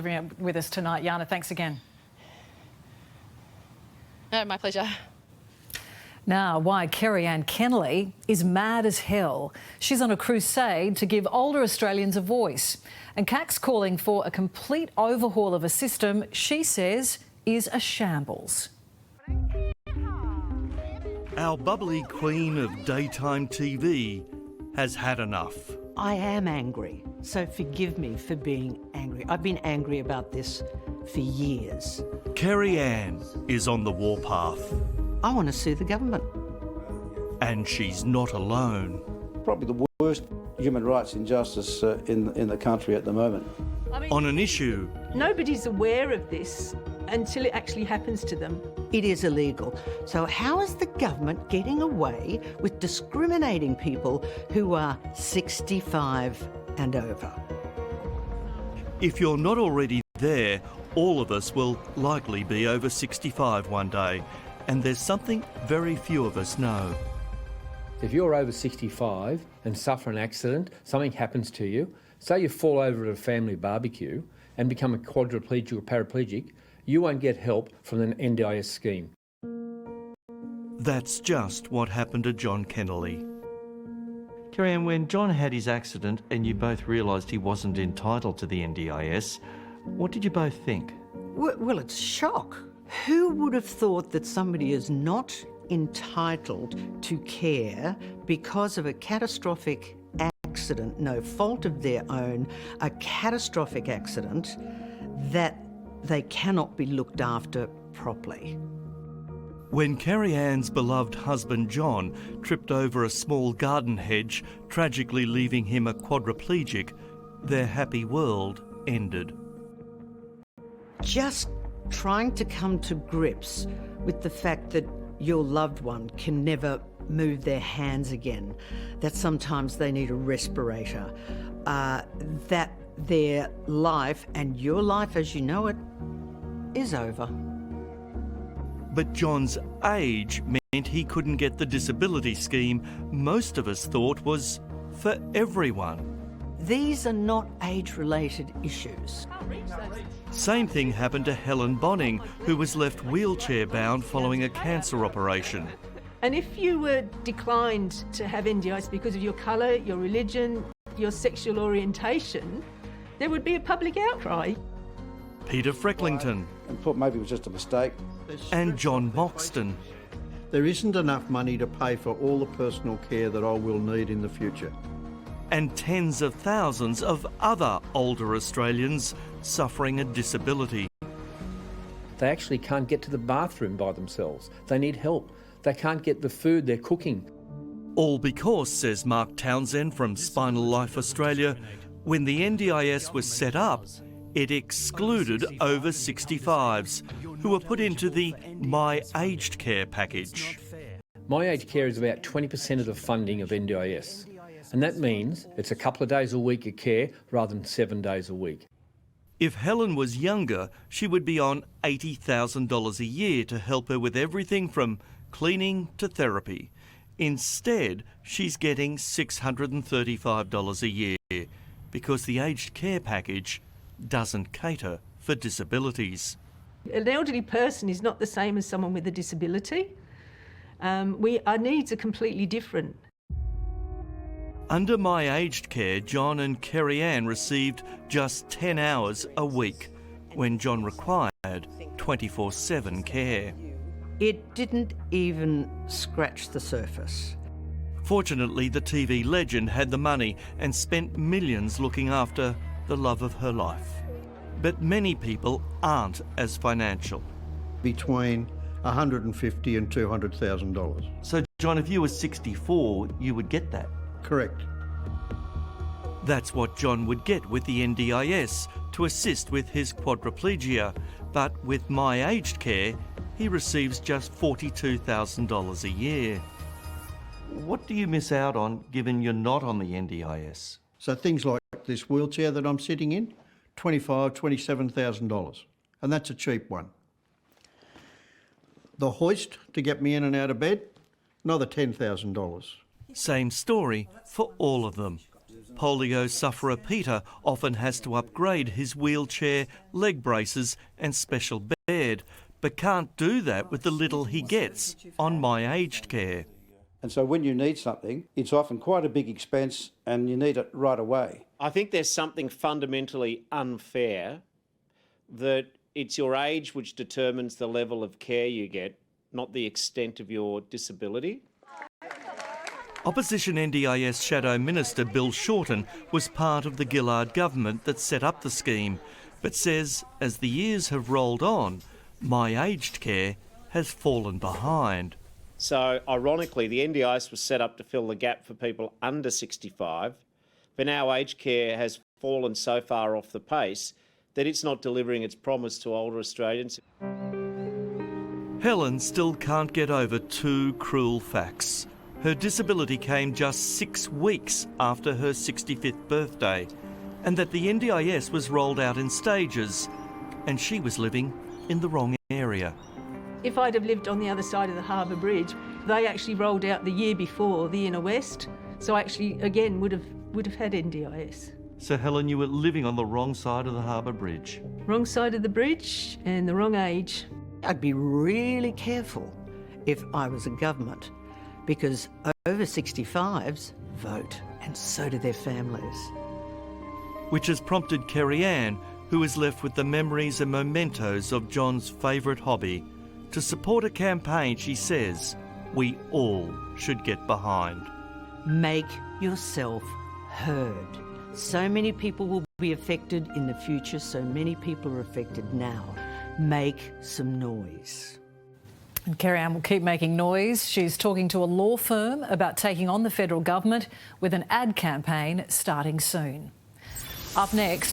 delivering it with us tonight. Jana, thanks again. No, my pleasure. Now, why Kerry-Anne Kennelly is mad as hell. She's on a crusade to give older Australians a voice. And CAC's calling for a complete overhaul of a system she says is a shambles. Our bubbly queen of daytime TV has had enough. I am angry, so forgive me for being angry. I've been angry about this for years. Kerry-Anne is on the warpath. I want to sue the government. And she's not alone. Probably the worst human rights injustice in the country at the moment. On an issue Nobody's aware of this until it actually happens to them. It is illegal. So how is the government getting away with discriminating people who are 65 and over? if you're not already there, all of us will likely be over 65 one day. And there's something very few of us know. If you're over 65 and suffer an accident, something happens to you, say you fall over at a family barbecue and become a quadriplegic or paraplegic, you won't get help from an NDIS scheme. That's just what happened to John Kennelly. Kerry-Anne, when John had his accident and you both realised he wasn't entitled to the NDIS, what did you both think? Well, it's shock. Who would have thought that somebody is not entitled to care because of a catastrophic accident, no fault of their own, a catastrophic accident, that they cannot be looked after properly? When Kerry-Anne's beloved husband John tripped over a small garden hedge, tragically leaving him a quadriplegic, their happy world ended. Just trying to come to grips with the fact that your loved one can never move their hands again, that sometimes they need a respirator, that their life, and your life as you know it, is over. But John's age meant he couldn't get the disability scheme most of us thought was for everyone. These are not age-related issues. Same thing happened to Helen Bonning, who was left wheelchair-bound following a cancer operation. And if you were declined to have NDIS because of your colour, your religion, your sexual orientation, there would be a public outcry. Peter Frecklington And thought maybe it was just a mistake. and John Moxton. There isn't enough money to pay for all the personal care that I will need in the future. And tens of thousands of other older Australians suffering a disability. They actually can't get to the bathroom by themselves. They need help. They can't get the food they're cooking. All because, says Mark Townsend from Spinal Life Australia, when the NDIS was set up, it excluded over 65s who were put into the My Aged Care package. My Aged Care is about 20% of the funding of NDIS. And that means it's a couple of days a week of care rather than 7 days a week. If Helen was younger, she would be on $80,000 a year to help her with everything from cleaning to therapy. Instead, she's getting $635 a year because the aged care package doesn't cater for disabilities. An elderly person is not the same as someone with a disability. Our needs are completely different. Under My Aged Care, John and Kerry-Anne received just 10 hours a week, when John required 24/7 care. It didn't even scratch the surface. Fortunately, the TV legend had the money and spent millions looking after the love of her life. But many people aren't as financial. Between $150,000 and $200,000. So, John, if you were 64, you would get that. Correct. That's what John would get with the NDIS to assist with his quadriplegia. But with My Aged Care, he receives just $42,000 a year. What do you miss out on given you're not on the NDIS? So things like this wheelchair that I'm sitting in, $25,000, $27,000, and that's a cheap one. The hoist to get me in and out of bed, another $10,000. Same story for all of them. Polio sufferer Peter often has to upgrade his wheelchair, leg braces and special bed, but can't do that with the little he gets on My Aged Care. And so when you need something, it's often quite a big expense and you need it right away. I think there's something fundamentally unfair that it's your age which determines the level of care you get, not the extent of your disability. Opposition NDIS Shadow Minister Bill Shorten was part of the Gillard government that set up the scheme, but says as the years have rolled on, My Aged Care has fallen behind. So, ironically, the NDIS was set up to fill the gap for people under 65, but now aged care has fallen so far off the pace that it's not delivering its promise to older Australians. Helen still can't get over two cruel facts. Her disability came just 6 weeks after her 65th birthday, and that the NDIS was rolled out in stages, and she was living in the wrong area. If I'd have lived on the other side of the Harbour Bridge, they actually rolled out the year before the Inner West, so I actually, again, would have had NDIS. So Helen, you were living on the wrong side of the Harbour Bridge. Wrong side of the bridge and the wrong age. I'd be really careful if I was a government, because over 65s vote, and so do their families. Which has prompted Kerry Ann, who is left with the memories and mementos of John's favourite hobby, to support a campaign she says we all should get behind. Make yourself heard. So many people will be affected in the future, so many people are affected now. Make some noise. And Kerry Ann will keep making noise. She's talking to a law firm about taking on the federal government with an ad campaign starting soon. Up next.